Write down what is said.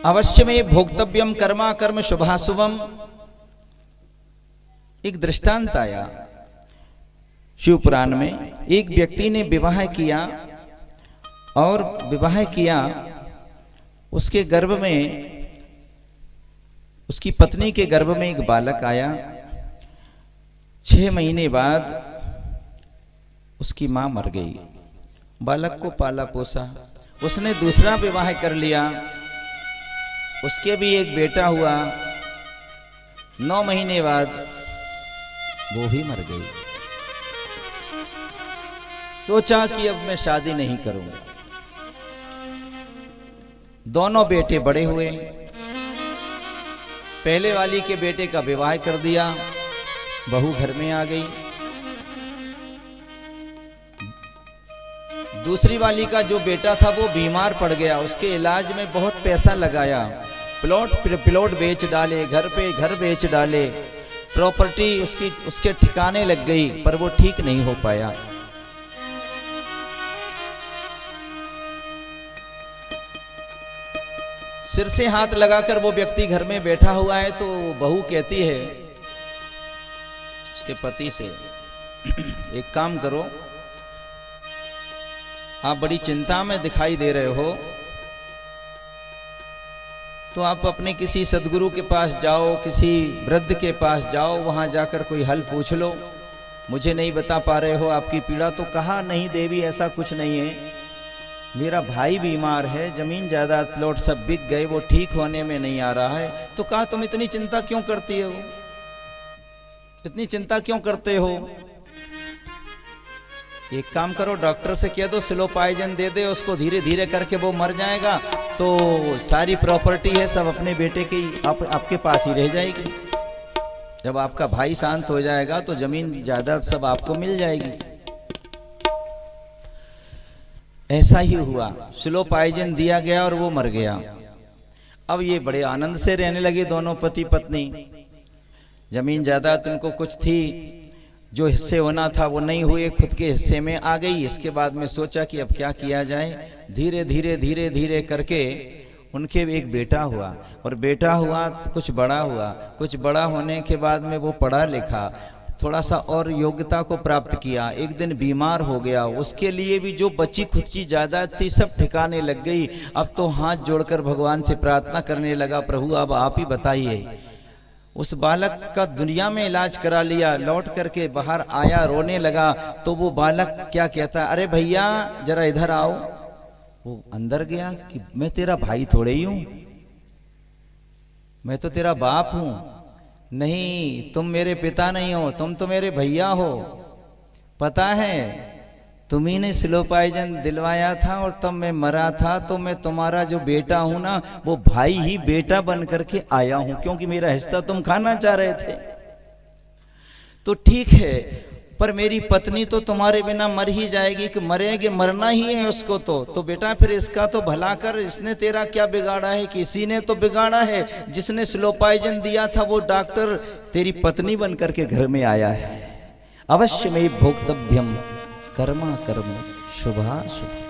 अवश्य में भोक्तव्यम कर्मा कर्म शुभाशुभम। एक दृष्टांत आया शिव पुराण में। एक व्यक्ति ने विवाह किया और विवाह किया, उसके गर्भ में, उसकी पत्नी के गर्भ में एक बालक आया। 6 महीने बाद उसकी मां मर गई। बालक को पाला पोसा, उसने दूसरा विवाह कर लिया, उसके भी एक बेटा हुआ। 9 महीने बाद वो भी मर गई। सोचा कि अब मैं शादी नहीं करूंगा। दोनों बेटे बड़े हुए। पहले वाली के बेटे का विवाह कर दिया, बहू घर में आ गई। दूसरी वाली का जो बेटा था वो बीमार पड़ गया, उसके इलाज में बहुत पैसा लगाया, प्लॉट बेच डाले, घर पे घर बेच डाले, प्रॉपर्टी उसके ठिकाने लग गई, पर वो ठीक नहीं हो पाया। सिर से हाथ लगाकर वो व्यक्ति घर में बैठा हुआ है, तो बहू कहती है उसके पति से, एक काम करो, आप बड़ी चिंता में दिखाई दे रहे हो, तो आप अपने किसी सदगुरु के पास जाओ, किसी वृद्ध के पास जाओ, वहां जाकर कोई हल पूछ लो। मुझे नहीं बता पा रहे हो आपकी पीड़ा। तो कहा, नहीं देवी, ऐसा कुछ नहीं है, मेरा भाई बीमार है, जमीन जायदाद प्लॉट सब बिक गए, वो ठीक होने में नहीं आ रहा है। तो कहा, तुम इतनी चिंता क्यों करती हो, इतनी चिंता क्यों करते हो? एक काम करो, डॉक्टर से कह दो स्लो पॉइजन दे दे उसको, धीरे धीरे करके वो मर जाएगा, तो सारी प्रॉपर्टी है सब अपने बेटे की आपके पास ही रह जाएगी। जब आपका भाई शांत हो जाएगा तो जमीन जायदाद सब आपको मिल जाएगी। ऐसा ही हुआ, स्लो पॉइजन दिया गया और वो मर गया। अब ये बड़े आनंद से रहने लगे दोनों पति पत्नी। जमीन जायदाद उनको कुछ थी, जो हिस्से होना था वो नहीं हुए, खुद के हिस्से में आ गई। इसके बाद में सोचा कि अब क्या किया जाए। धीरे धीरे धीरे धीरे करके उनके एक बेटा हुआ, और बेटा हुआ कुछ बड़ा हुआ। कुछ बड़ा होने के बाद में वो पढ़ा लिखा, थोड़ा सा और योग्यता को प्राप्त किया। एक दिन बीमार हो गया, उसके लिए भी जो बची खुद की जायदाद थी सब ठिकाने लग गई। अब तो हाथ जोड़कर भगवान से प्रार्थना करने लगा, प्रभु अब आप ही बताइए। उस बालक का दुनिया में इलाज करा लिया, लौट करके बाहर आया, रोने लगा। तो वो बालक क्या कहता है, अरे भैया जरा इधर आओ। वो अंदर गया कि मैं तेरा भाई थोड़े ही हूं, मैं तो तेरा बाप हूं। नहीं, तुम मेरे पिता नहीं हो, तुम तो मेरे भैया हो। पता है तुम्ही ने स्लो पॉइजन दिलवाया था और तब मैं मरा था, तो मैं तुम्हारा जो बेटा हूं ना, वो भाई ही बेटा बन करके आया हूं, क्योंकि मेरा हिस्सा तुम खाना चाह रहे थे। तो ठीक है, पर मेरी पत्नी तो तुम्हारे बिना मर ही जाएगी, कि मरेगी, मरना ही है उसको। तो बेटा फिर इसका तो भला कर, इसने तेरा क्या बिगाड़ा है? किसी ने तो बिगाड़ा है। जिसने स्लो पॉइजन दिया था वो डॉक्टर तेरी पत्नी बन करके घर में आया है। अवश्य में भोक्तव्यम कर्मा कर्म शुभाशुभ।